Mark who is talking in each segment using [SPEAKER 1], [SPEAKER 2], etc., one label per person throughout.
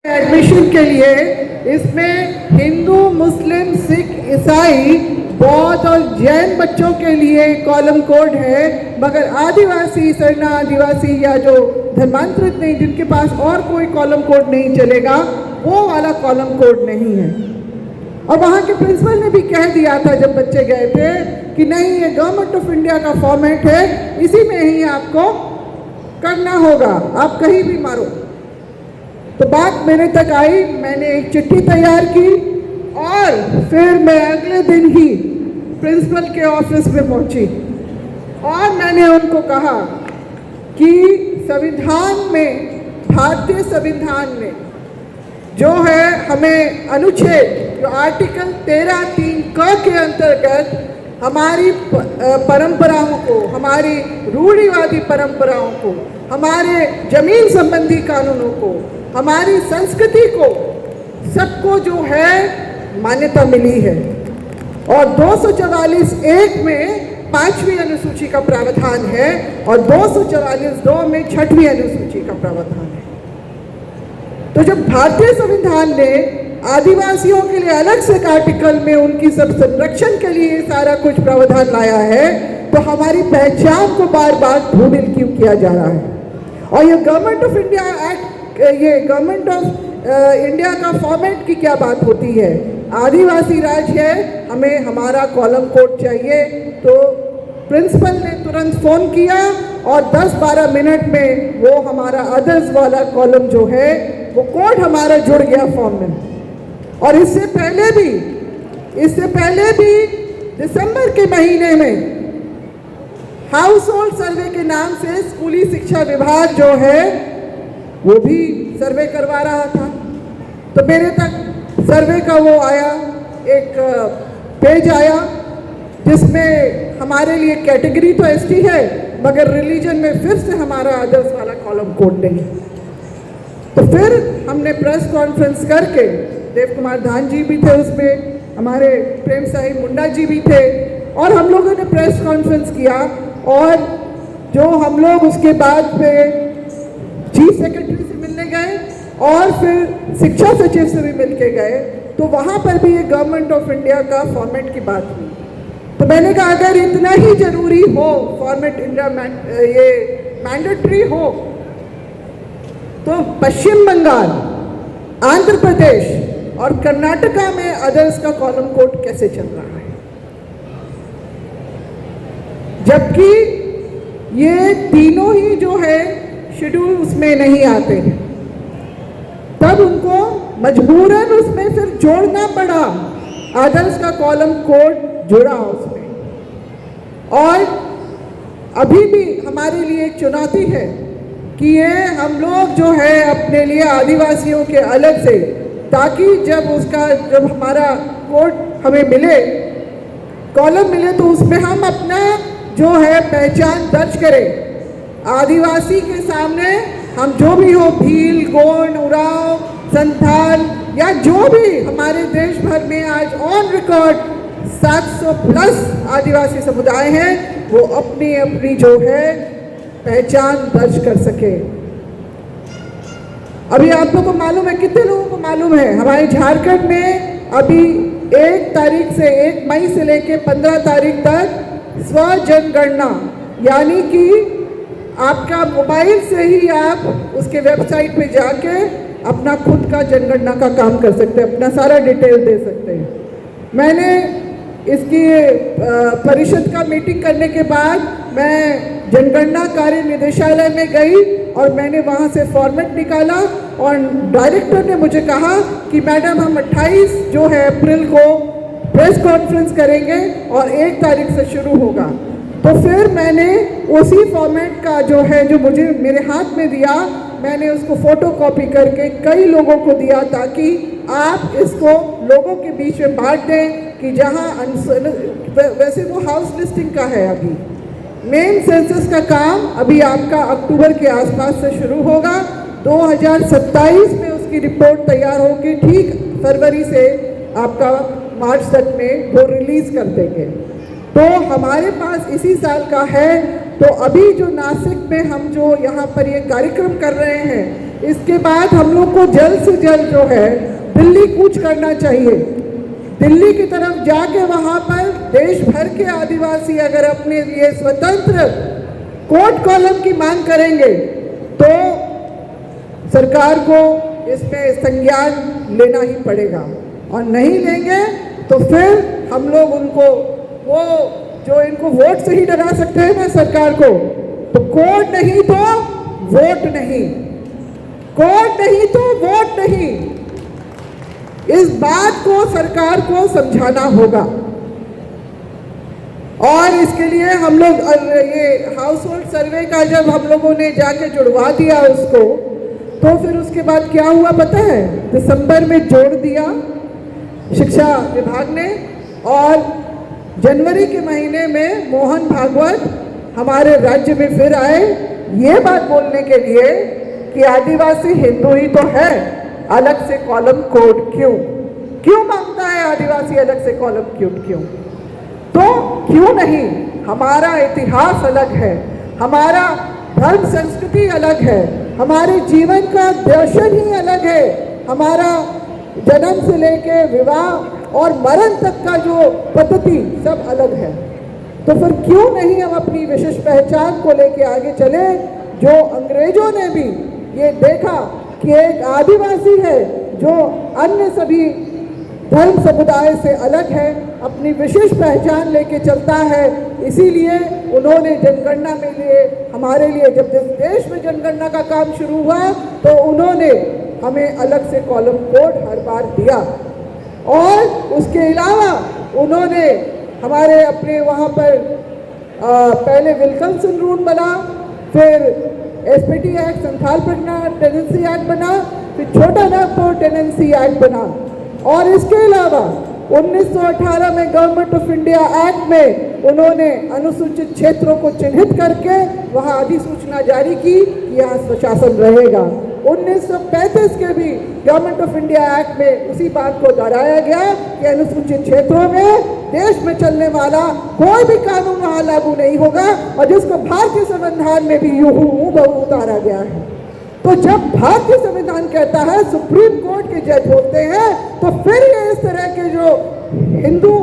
[SPEAKER 1] Admission के लिए इसमें हिंदू, मुस्लिम, सिख, ईसाई, बौद्ध और जैन बच्चों के लिए कॉलम कोड है, मगर आदिवासी, शरणा आदिवासी या जो धर्मांतरित नहीं, जिनके पास और कोई कॉलम कोड नहीं चलेगा, वो वाला कॉलम कोड नहीं है। और वहाँ के प्रिंसिपल ने भी कह दिया था जब बच्चे गए थे कि नहीं, ये गवर्नमेंट ऑफ इंडिया का फॉर्मेट है, इसी में ही आपको करना होगा, आप कहीं भी मारो। तो बात मेरे तक आई, मैंने एक चिट्ठी तैयार की और फिर मैं अगले दिन ही प्रिंसिपल के ऑफिस में पहुंची और मैंने उनको कहा कि संविधान में, भारतीय संविधान में जो है, हमें अनुच्छेद जो आर्टिकल 13(3) क के अंतर्गत हमारी परंपराओं को, हमारी रूढ़िवादी परंपराओं को, हमारे जमीन संबंधी कानूनों को, हमारी संस्कृति को, सबको जो है मान्यता मिली है। और 244(1) में 5वीं अनुसूची का प्रावधान है और 244(2) में 6वीं अनुसूची का प्रावधान है। तो जब भारतीय संविधान ने आदिवासियों के लिए अलग से एक आर्टिकल में उनकी सब संरक्षण के लिए सारा कुछ प्रावधान लाया है, तो हमारी पहचान को बार बार धूमिल क्यों किया जा रहा है? और ये गवर्नमेंट ऑफ इंडिया एक्ट, ये गवर्नमेंट ऑफ इंडिया का फॉर्मेट की क्या बात होती है? आदिवासी राज्य है, हमें हमारा कॉलम कोड चाहिए। तो प्रिंसिपल ने तुरंत फ़ोन किया और 10-12 मिनट में वो हमारा अदर्स वाला कॉलम जो है, वो कोड हमारा जुड़ गया फॉर्म में। और इससे पहले भी दिसंबर के महीने में हाउस होल्ड सर्वे के नाम से स्कूली शिक्षा विभाग जो है वो भी सर्वे करवा रहा था। तो मेरे तक सर्वे का वो आया, एक पेज आया जिसमें हमारे लिए कैटेगरी तो एसटी है, मगर रिलीजन में फिर से हमारा अदर्स वाला कॉलम कोड नहीं। तो फिर हमने प्रेस कॉन्फ्रेंस करके, देव कुमार धान जी भी थे उसमें, हमारे प्रेम साहिब मुंडा जी भी थे, और हम लोगों ने प्रेस कॉन्फ्रेंस किया। और जो हम लोग उसके बाद में चीफ सेक्रेटरी से मिलने गए और फिर शिक्षा सचिव से भी मिल के गए, तो वहाँ पर भी ये गवर्नमेंट ऑफ इंडिया का फॉर्मेट की बात हुई। तो मैंने कहा अगर इतना ही जरूरी हो फॉर्मेट इंडिया, ये मैंडेटरी हो, तो पश्चिम बंगाल, आंध्र प्रदेश और कर्नाटका में अदर्स का कॉलम कोड कैसे चल रहा है, जबकि ये तीनों ही जो है शेड्यूल उसमें नहीं आते हैं। तब उनको मजबूरन उसमें फिर जोड़ना पड़ा, अदर्स का कॉलम कोड जुड़ा उसमें। और अभी भी हमारे लिए एक चुनौती है कि ये हम लोग जो है अपने लिए आदिवासियों के अलग से, ताकि जब हमारा कोड हमें मिले, कॉलम मिले, तो उसमें हम अपना जो है पहचान दर्ज करें। आदिवासी के सामने हम जो भी हो, भील, गोंड, उरांव, संथाल या जो भी हमारे देश भर में आज ऑन रिकॉर्ड 700+ आदिवासी समुदाय हैं, वो अपनी अपनी जो है पहचान दर्ज कर सके। अभी आप लोगों को मालूम है, कितने लोगों को मालूम है, हमारे झारखंड में अभी 1 मई से लेके 15 तारीख तक स्व जनगणना, यानी कि आपका मोबाइल से ही आप उसके वेबसाइट पे जाके अपना खुद का जनगणना का काम कर सकते हैं, अपना सारा डिटेल दे सकते हैं। मैंने इसकी परिषद का मीटिंग करने के बाद मैं जनगणना कार्य निदेशालय में गई और मैंने वहाँ से फॉर्मेट निकाला और डायरेक्टर ने मुझे कहा कि मैडम हम 28 जो है अप्रैल को प्रेस कॉन्फ्रेंस करेंगे और 1 तारीख से शुरू होगा। तो फिर मैंने उसी फॉर्मेट का जो है, जो मुझे मेरे हाथ में दिया, मैंने उसको फोटोकॉपी करके कई लोगों को दिया, ताकि आप इसको लोगों के बीच में बांट दें कि जहां वैसे वो हाउस लिस्टिंग का है, अभी मेन सेंसस का काम अभी आपका अक्टूबर के आसपास से शुरू होगा। 2027 में उसकी रिपोर्ट तैयार होगी, ठीक फरवरी से आपका मार्च तक में वो रिलीज कर देंगे। तो हमारे पास इसी साल का है। तो अभी जो नासिक में हम जो यहाँ पर ये कार्यक्रम कर रहे हैं, इसके बाद हम लोग को जल्द से जल्द जो है दिल्ली कूच करना चाहिए। दिल्ली की तरफ जाके वहाँ पर देश भर के आदिवासी अगर अपने लिए स्वतंत्र कोर्ट कॉलम की मांग करेंगे तो सरकार को इसमें संज्ञान लेना ही पड़ेगा, और नहीं लेंगे तो फिर हम लोग उनको वो जो इनको वोट से ही डरा सकते हैं ना सरकार को, तो कोर्ट नहीं तो वोट नहीं, कोर्ट नहीं तो वोट नहीं, इस बात को सरकार को समझाना होगा। और इसके लिए हम लोग ये हाउस होल्ड सर्वे का जब हम लोगों ने जाके जुड़वा दिया उसको, तो फिर उसके बाद क्या हुआ पता है, दिसंबर में जोड़ दिया शिक्षा विभाग ने, और जनवरी के महीने में मोहन भागवत हमारे राज्य में फिर आए ये बात बोलने के लिए कि आदिवासी हिंदू ही तो है, अलग से कॉलम कोड क्यों मांगता है आदिवासी अलग से कॉलम कोड क्यों? तो क्यों नहीं, हमारा इतिहास अलग है, हमारा धर्म संस्कृति अलग है, हमारे जीवन का दर्शन ही अलग है, हमारा जन्म से लेके विवाह और मरण तक का जो पद्धति सब अलग है। तो फिर क्यों नहीं हम अपनी विशेष पहचान को लेके आगे चले? जो अंग्रेजों ने भी ये देखा कि एक आदिवासी है जो अन्य सभी धर्म समुदाय से अलग है, अपनी विशेष पहचान लेके चलता है, इसीलिए उन्होंने जनगणना में लिए हमारे लिए, जब जिस देश में जनगणना का काम शुरू हुआ तो उन्होंने हमें अलग से कॉलम कोड हर बार दिया। और उसके अलावा उन्होंने हमारे अपने वहाँ पर पहले विल्किंसन रूल बना, फिर SPT act, Santhal Pargana tenancy act बना, फिर छोटा नागपुर टेनेंसी एक्ट बना, और इसके अलावा 1918 में गवर्नमेंट ऑफ इंडिया एक्ट में उन्होंने अनुसूचित क्षेत्रों को चिन्हित करके वहाँ अधिसूचना जारी की कि यहाँ स्वशासन रहेगा। 1935 के भी गवर्नमेंट ऑफ इंडिया एक्ट में उसी बात को दोहराया गया कि अनुसूचित क्षेत्रों में देश में चलने वाला कोई भी कानून वहाँ लागू नहीं होगा, और जिसको भारतीय संविधान में भी यूं बहु उतारा गया है। तो जब भारतीय संविधान कहता है, सुप्रीम कोर्ट के जज होते हैं, तो फिर ये इस तरह के जो हिंदू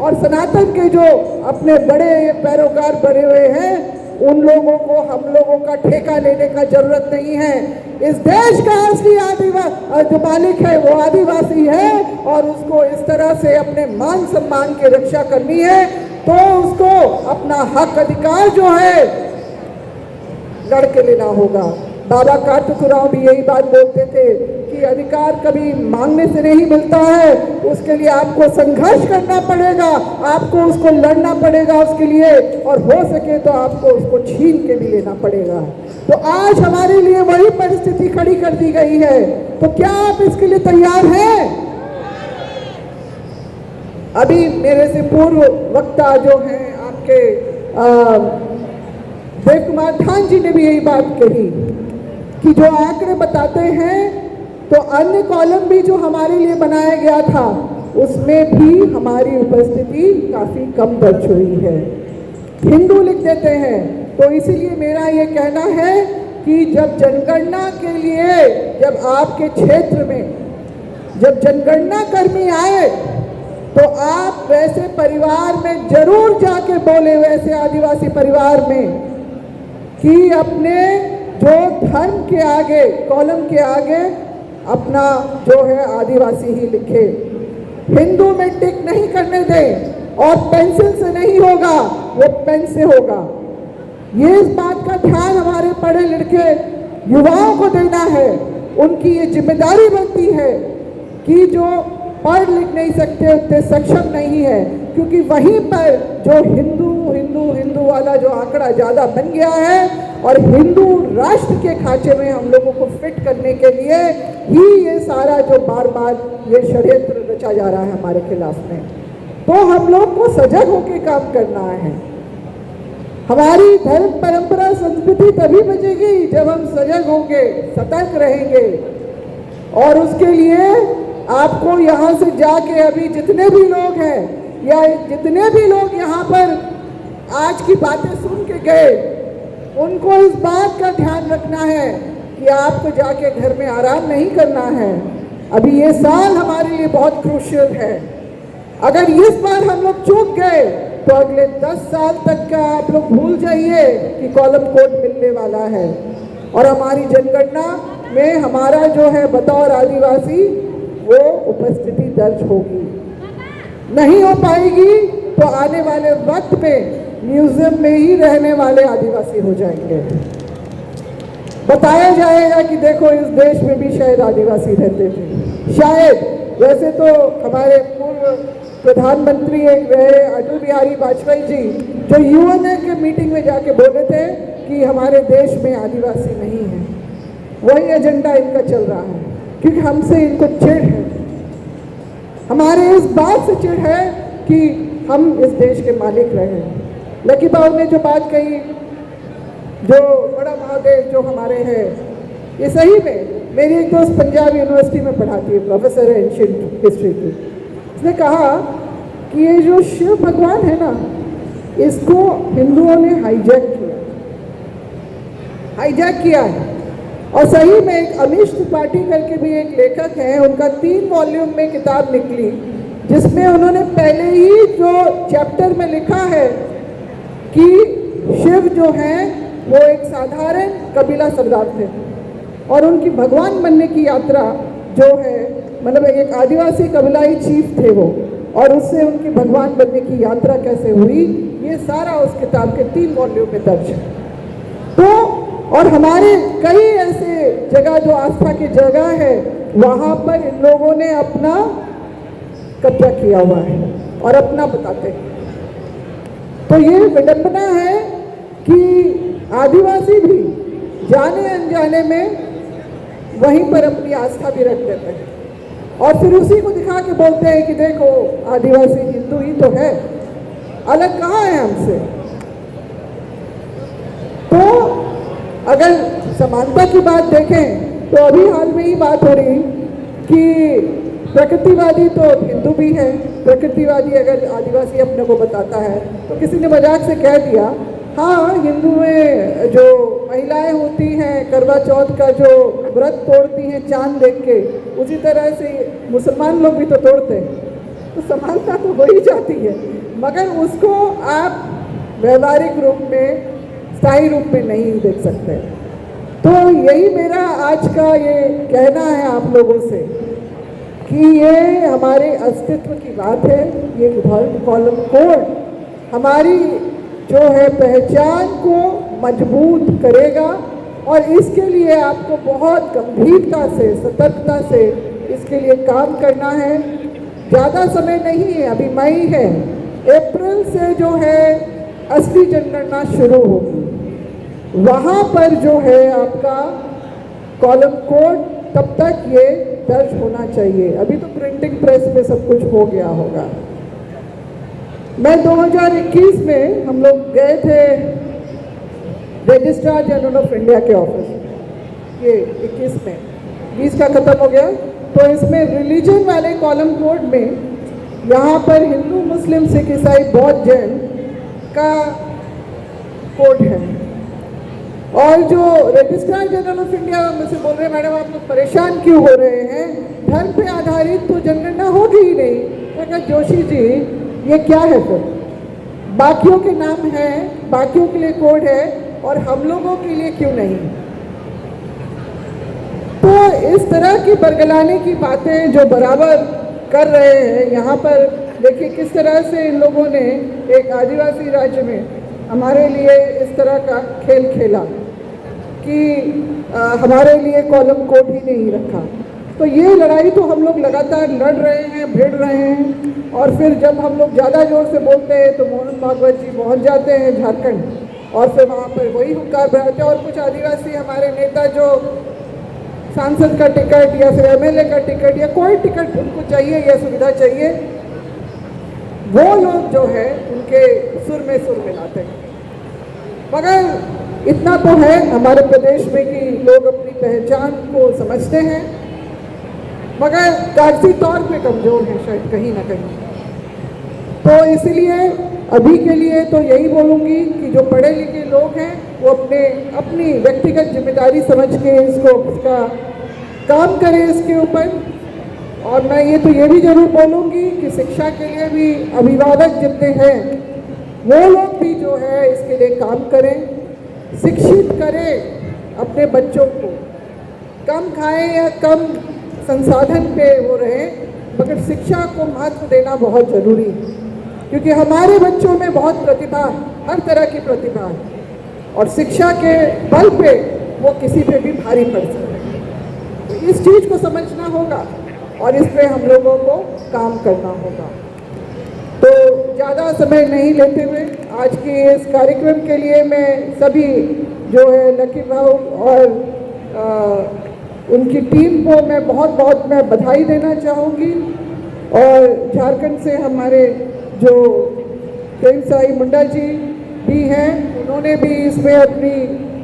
[SPEAKER 1] और सनातन के जो अपने बड़े पैरोकार बने हुए हैं, उन लोगों को हम लोगों का ठेका लेने का जरूरत नहीं है। इस देश का असली आदिवासी जो मालिक है वो आदिवासी है, और उसको इस तरह से अपने मान सम्मान की रक्षा करनी है, तो उसको अपना हक अधिकार जो है लड़के लेना होगा। बाबा कार्तिकराव भी यही बात बोलते थे कि अधिकार कभी मांगने से नहीं मिलता है, उसके लिए आपको संघर्ष करना पड़ेगा, आपको उसको लड़ना पड़ेगा उसके लिए, और हो सके तो आपको उसको छीन के भी लेना पड़ेगा। तो आज हमारे लिए वही परिस्थिति खड़ी कर दी गई है, तो क्या आप इसके लिए तैयार हैं? अभी मेरे से पूर्व वक्ता जो हैं आपके देव कुमार धान जी ने भी यही बात कही कि जो आंकड़े बताते हैं, तो अन्य कॉलम भी जो हमारे लिए बनाया गया था उसमें भी हमारी उपस्थिति काफ़ी कम दर्ज हुई है। हिंदू लिख देते हैं, तो इसीलिए मेरा ये कहना है कि जब जनगणना के लिए, जब आपके क्षेत्र में जब जनगणना कर्मी आए, तो आप वैसे परिवार में जरूर जाके बोले, वैसे आदिवासी परिवार में, कि अपने जो धर्म के आगे, कॉलम के आगे अपना जो है आदिवासी ही लिखे, हिंदू में टिक नहीं करने दें, और पेंसिल से नहीं होगा, वो पेन से होगा। ये इस बात का ध्यान हमारे पढ़े लिखे युवाओं को देना है। उनकी ये जिम्मेदारी बनती है कि जो पढ़ लिख नहीं सकते, उतने सक्षम नहीं है, क्योंकि वहीं पर जो हिंदू हिंदू हिंदू वाला जो आंकड़ा ज़्यादा बन गया है, और हिंदू राष्ट्र के खांचे में हम लोगों को फिट करने के लिए ही ये सारा जो बार बार ये षड्यंत्र रचा जा रहा है हमारे खिलाफ में। तो हम लोग को सजग होकर काम करना है। हमारी धर्म परंपरा संस्कृति तभी बचेगी जब हम सजग होंगे, सतर्क रहेंगे। और उसके लिए आपको यहाँ से जाके अभी जितने भी लोग हैं, या जितने भी लोग यहाँ पर आज की बातें सुन के गए, उनको इस बात का ध्यान रखना है कि आपको जाके घर में आराम नहीं करना है। अभी ये साल हमारे लिए बहुत क्रूशियल है। अगर इस बार हम लोग चूक गए तो अगले 10 साल तक का आप लोग भूल जाइए कि कॉलम कोड मिलने वाला है। और हमारी जनगणना में हमारा जो है बतौर आदिवासी वो उपस्थिति दर्ज होगी। नहीं हो पाएगी तो आने वाले वक्त में म्यूजियम में ही रहने वाले आदिवासी हो जाएंगे। बताया जाएगा कि देखो इस देश में भी शायद आदिवासी रहते थे। शायद वैसे तो हमारे पूर्व प्रधानमंत्री एक रहे अटल बिहारी वाजपेयी जी, जो यूएनए के मीटिंग में जाके बोले थे कि हमारे देश में आदिवासी नहीं है। वही एजेंडा इनका चल रहा है क्योंकि हमसे इनको चिढ़ है। हमारे इस बात से चिढ़ है कि हम इस देश के मालिक रहे। लकी बाबू ने जो बात कही, जो बड़ा महादेव जो हमारे हैं, ये सही में मेरी एक दोस्त पंजाब यूनिवर्सिटी में पढ़ाती है, प्रोफेसर है एंशिएंट हिस्ट्री की। उसने कहा कि ये जो शिव भगवान है ना, इसको हिंदुओं ने हाईजैक किया है। और सही में एक अमीश त्रिपाठी करके भी एक लेखक हैं, उनका 3 वॉल्यूम में किताब निकली जिसमें उन्होंने पहले ही जो चैप्टर में लिखा है कि शिव जो हैं वो एक साधारण कबीला सरदार थे और उनकी भगवान बनने की यात्रा जो है, मतलब एक आदिवासी कबीलाई चीफ थे वो, और उससे उनकी भगवान बनने की यात्रा कैसे हुई, ये सारा उस किताब के 3 वॉल्यूम में दर्ज है। तो और हमारे कई ऐसे जगह जो आस्था की जगह है, वहाँ पर इन लोगों ने अपना कब्जा किया हुआ है और अपना बताते हैं। तो ये विडंबना है कि आदिवासी भी जाने अनजाने में वहीं पर अपनी आस्था भी रख देते हैं और फिर उसी को दिखा के बोलते हैं कि देखो आदिवासी हिंदू ही तो है, अलग कहाँ है हमसे। तो अगर समानता की बात देखें तो अभी हाल में ही बात हो रही कि प्रकृतिवादी तो हिंदू भी है। प्रकृतिवादी अगर आदिवासी अपने को बताता है तो किसी ने मजाक से कह दिया, हाँ हिंदू में जो महिलाएं होती हैं करवा चौथ का जो व्रत तोड़ती हैं चांद देख के, उसी तरह से मुसलमान लोग भी तो तोड़ते हैं। तो समानता तो हो ही जाती है, मगर उसको आप व्यवहारिक रूप में, स्थायी रूप में नहीं देख सकते। तो यही मेरा आज का ये कहना है आप लोगों से कि ये हमारे अस्तित्व की बात है। ये कॉलम कोड हमारी जो है पहचान को मजबूत करेगा और इसके लिए आपको बहुत गंभीरता से, सतर्कता से इसके लिए काम करना है। ज़्यादा समय नहीं है, अभी मई है, अप्रैल से जो है असली जनगणना शुरू होगी। वहाँ पर जो है आपका कॉलम कोड तब तक ये दर्ज होना चाहिए। अभी तो प्रिंटिंग प्रेस पे सब कुछ हो गया होगा। मैं 2021 में हम लोग गए थे रजिस्ट्रार जनरल ऑफ इंडिया के ऑफिस, ये 21 में, 20 का ख़त्म हो गया। तो इसमें रिलीजन वाले कॉलम कोड में यहाँ पर हिंदू, मुस्लिम, सिख, ईसाई, बौद्ध, जैन का कोड है। और जो रजिस्ट्रार जनरल ऑफ इंडिया मुझसे बोल रहे हैं, मैडम आप लोग परेशान क्यों हो रहे हैं, धर्म पे आधारित तो जनगणना होगी ही नहीं। मैं कहा जोशी जी ये क्या है, फिर बाकियों के नाम है, बाकियों के लिए कोड है और हम लोगों के लिए क्यों नहीं। तो इस तरह की बरगलाने की बातें जो बराबर कर रहे हैं यहाँ पर, देखिए किस तरह से इन लोगों ने एक आदिवासी राज्य में हमारे लिए इस तरह का खेल खेला कि हमारे लिए कॉलम कोड ही नहीं रखा। तो ये लड़ाई तो हम लोग लगातार लड़ रहे हैं, भिड़ रहे हैं। और फिर जब हम लोग ज़्यादा जोर से बोलते हैं तो मोहन भागवत जी पहुँच जाते हैं झारखंड और फिर वहाँ पर वही हुक्का बढ़ाते हैं। और कुछ आदिवासी हमारे नेता जो सांसद का टिकट या फिर एमएलए का टिकट या कोई टिकट उनको चाहिए या सुविधा चाहिए, वो लोग जो है उनके सुर में सुर मिलाते हैं। मगर इतना तो है हमारे प्रदेश में कि लोग अपनी पहचान को समझते हैं, मगर कागजी तौर पे कमज़ोर हैं शायद कहीं ना कहीं। तो इसलिए अभी के लिए तो यही बोलूँगी कि जो पढ़े लिखे लोग हैं वो अपनी व्यक्तिगत जिम्मेदारी समझ के इसका काम करें इसके ऊपर। और मैं ये भी जरूर बोलूँगी कि शिक्षा के लिए भी अभिभावक जितने हैं वो लोग भी जो है इसके लिए काम करें, शिक्षित करें अपने बच्चों को, कम खाएं या कम संसाधन पे वो रहें, मगर शिक्षा को महत्व देना बहुत ज़रूरी है, क्योंकि हमारे बच्चों में बहुत प्रतिभा, हर तरह की प्रतिभा है, और शिक्षा के बल पे वो किसी पे भी भारी पड़ सकते हैं। तो इस चीज़ को समझना होगा और इस पे हम लोगों को काम करना होगा। तो ज़्यादा समय नहीं लेते हुए आज के इस कार्यक्रम के लिए मैं सभी जो है लकी भाऊ और उनकी टीम को मैं बहुत मैं बधाई देना चाहूँगी। और झारखंड से हमारे जो प्रेम साई मुंडा जी भी हैं, उन्होंने भी इसमें अपनी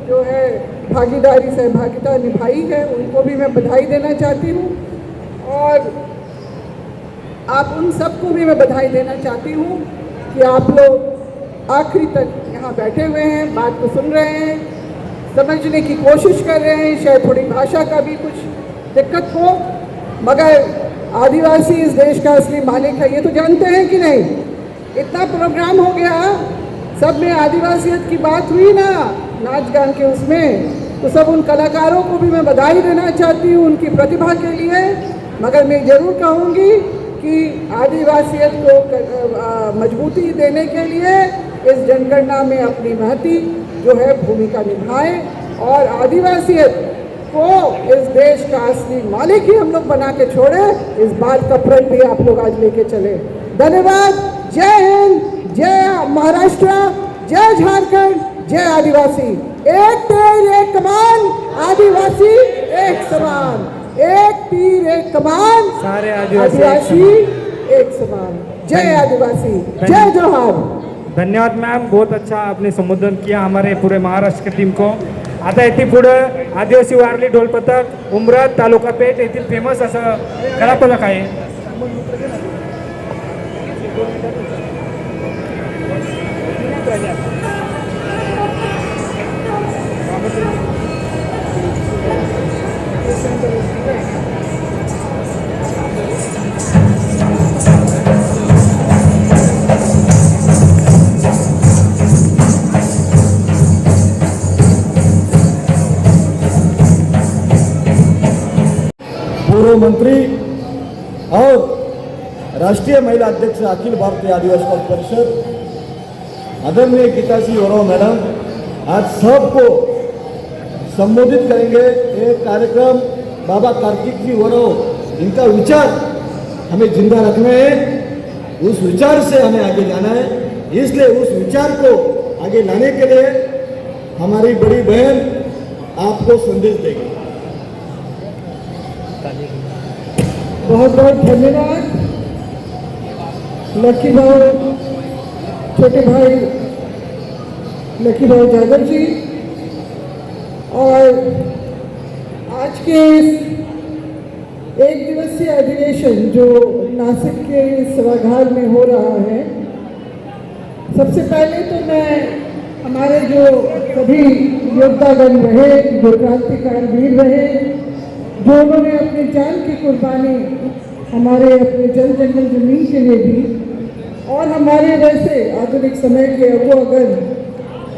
[SPEAKER 1] जो है सहभागिता निभाई है, उनको भी मैं बधाई देना चाहती हूँ। और आप उन सबको भी मैं बधाई देना चाहती हूँ कि आप लोग आखिरी तक यहाँ बैठे हुए हैं, बात को सुन रहे हैं, समझने की कोशिश कर रहे हैं। शायद थोड़ी भाषा का भी कुछ दिक्कत हो, मगर आदिवासी इस देश का असली मालिक है, ये तो जानते हैं कि नहीं। इतना प्रोग्राम हो गया, सब में आदिवासियत की बात हुई ना, नाच गान के उसमें, तो सब उन कलाकारों को भी मैं बधाई देना चाहती हूँ उनकी प्रतिभा के लिए। मगर मैं ज़रूर कहूँगी कि आदिवासियत को मजबूती देने के लिए इस जनगणना में अपनी महती जो है भूमिका निभाएं, और आदिवासियत को इस देश का असली मालिक ही हम लोग बना के छोड़े, इस बात का प्रण भी आप लोग आज लेके चले। धन्यवाद। जय हिंद, जय महाराष्ट्र, जय झारखंड, जय आदिवासी। एक तीर एक कमान, आदिवासी एक समान। एक तीर एक कमान, सारे आदिवासी एक समान। जय आदिवासी, जय जोहार।
[SPEAKER 2] धन्यवाद मॅम, बहुत अच्छा आपने संबोधन किया हमारे पूरे महाराष्ट्र की टीम को। आता इथे पुढं आदिवासी वारली ढोल पथक उमरत तालुका पेठ येथील फेमस असं कला पथक आहे।
[SPEAKER 3] पूर्व मंत्री और राष्ट्रीय महिला अध्यक्ष अखिल भारतीय आदिवासी कॉल परिषद आदरणीय गीता सिंह ओरांव मैडम आज सबको संबोधित करेंगे। ये कार्यक्रम बाबा कार्तिक जी ओरांव इनका विचार हमें जिंदा रखना है, उस विचार से हमें आगे जाना है, इसलिए उस विचार को आगे लाने के लिए हमारी बड़ी बहन आपको संदेश देगी।
[SPEAKER 1] बहुत धन्यवाद लकी भाई, छोटे भाई लकी भाई यादव जी। और आज के एक दिवसीय अधिवेशन जो नासिक के सभागार में हो रहा है, सबसे पहले तो मैं हमारे जो सभी योद्धागण रहे, जो क्रांतिकारी वीर रहे, जो उन्होंने अपनी जान की कुर्बानी हमारे अपने जल जंगल जमीन के लिए दी, और हमारे वैसे आधुनिक समय के अगुवागण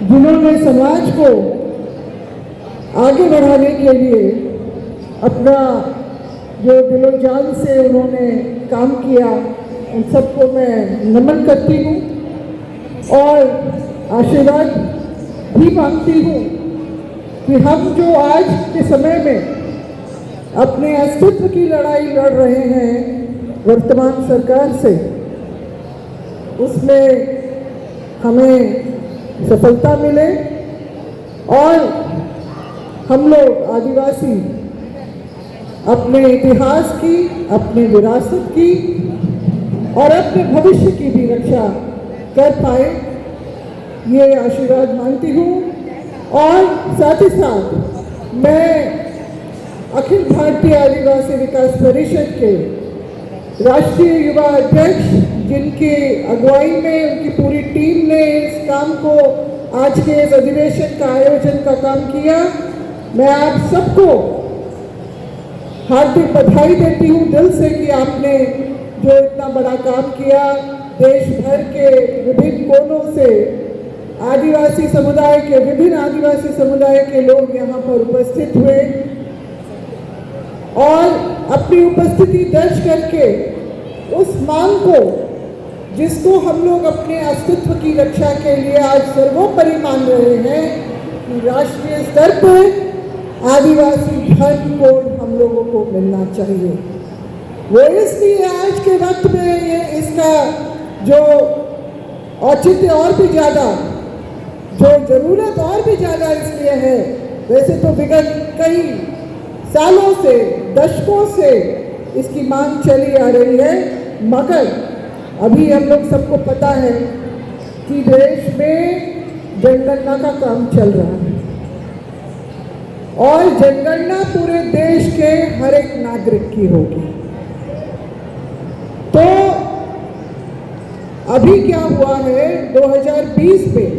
[SPEAKER 1] जिन्होंने समाज को आगे बढ़ाने के लिए अपना जो दिलो जान से उन्होंने काम किया, उन सबको मैं नमन करती हूँ और आशीर्वाद भी मांगती हूँ कि हम जो आज के समय में अपने अस्तित्व की लड़ाई लड़ रहे हैं वर्तमान सरकार से, उसमें हमें सफलता मिले और हम लोग आदिवासी अपने इतिहास की, अपनी विरासत की और अपने भविष्य की भी रक्षा कर पाए, ये आशीर्वाद मांगती हूँ। और साथ ही साथ मैं अखिल भारतीय आदिवासी विकास परिषद के राष्ट्रीय युवा अध्यक्ष, जिनकी अगुवाई में उनकी पूरी टीम ने इस काम को आज के इस अधिवेशन का आयोजन का काम किया। मैं आप सबको हार्दिक बधाई देती हूँ दिल से कि आपने जो इतना बड़ा काम किया। देश भर के विभिन्न कोनों से आदिवासी समुदाय के विभिन्न आदिवासी समुदाय के लोग यहाँ पर उपस्थित हुए और अपनी उपस्थिति दर्ज करके उस मांग को, जिसको हम लोग अपने अस्तित्व की रक्षा के लिए आज सर्वोपरि मान रहे हैं कि राष्ट्रीय स्तर पर आदिवासी धर्म कोड हम लोगों को मिलना चाहिए। वो इसलिए आज के वक्त में ये इसका जो औचित्य और भी ज़्यादा, जो ज़रूरत और भी ज़्यादा इसलिए है। वैसे तो विगत कई सालों से, दशकों से इसकी मांग चली आ रही है, मगर अभी हम लोग सबको पता है कि देश में जनगणना का काम चल रहा है और जनगणना पूरे देश के हर एक नागरिक की होगी। तो अभी क्या हुआ है, 2020 में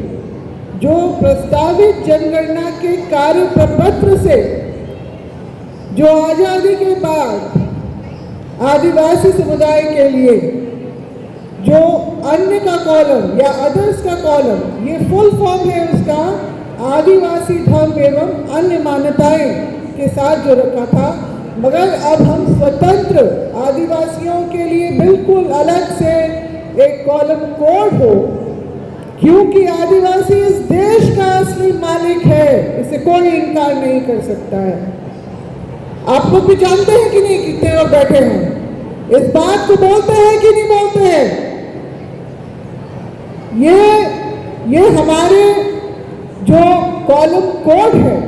[SPEAKER 1] जो प्रस्तावित जनगणना के कार्य प्रपत्र से जो आज़ादी के बाद आदिवासी समुदाय के लिए जो अन्य का कॉलम या अदर्स का कॉलम, ये फुल फॉर्म है उसका, आदिवासी धर्म एवं अन्य मान्यताएं के साथ जो रखा था, मगर अब हम स्वतंत्र आदिवासियों के लिए बिल्कुल अलग से एक कॉलम कोड हो, क्योंकि आदिवासी इस देश का असली मालिक है, इसे कोई इनकार नहीं कर सकता है। आप लोग भी जानते हैं कि नहीं, कितने लोग बैठे हैं इस बात को बोलते हैं कि नहीं बोलते हैं। ये हमारे जो कॉलम कोड है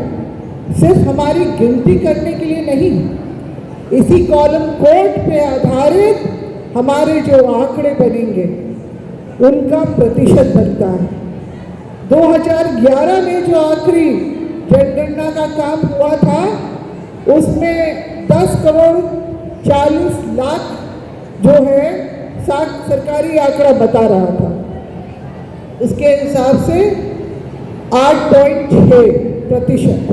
[SPEAKER 1] सिर्फ हमारी गिनती करने के लिए नहीं, इसी कॉलम कोड पे आधारित हमारे जो आंकड़े बनेंगे उनका प्रतिशत बनता है। 2011 में जो आखिरी जनगणना का काम हुआ था उसमें 10 करोड़ 40 लाख जो है सरकारी आंकड़ा बता रहा था। इसके हिसाब से 8.6%।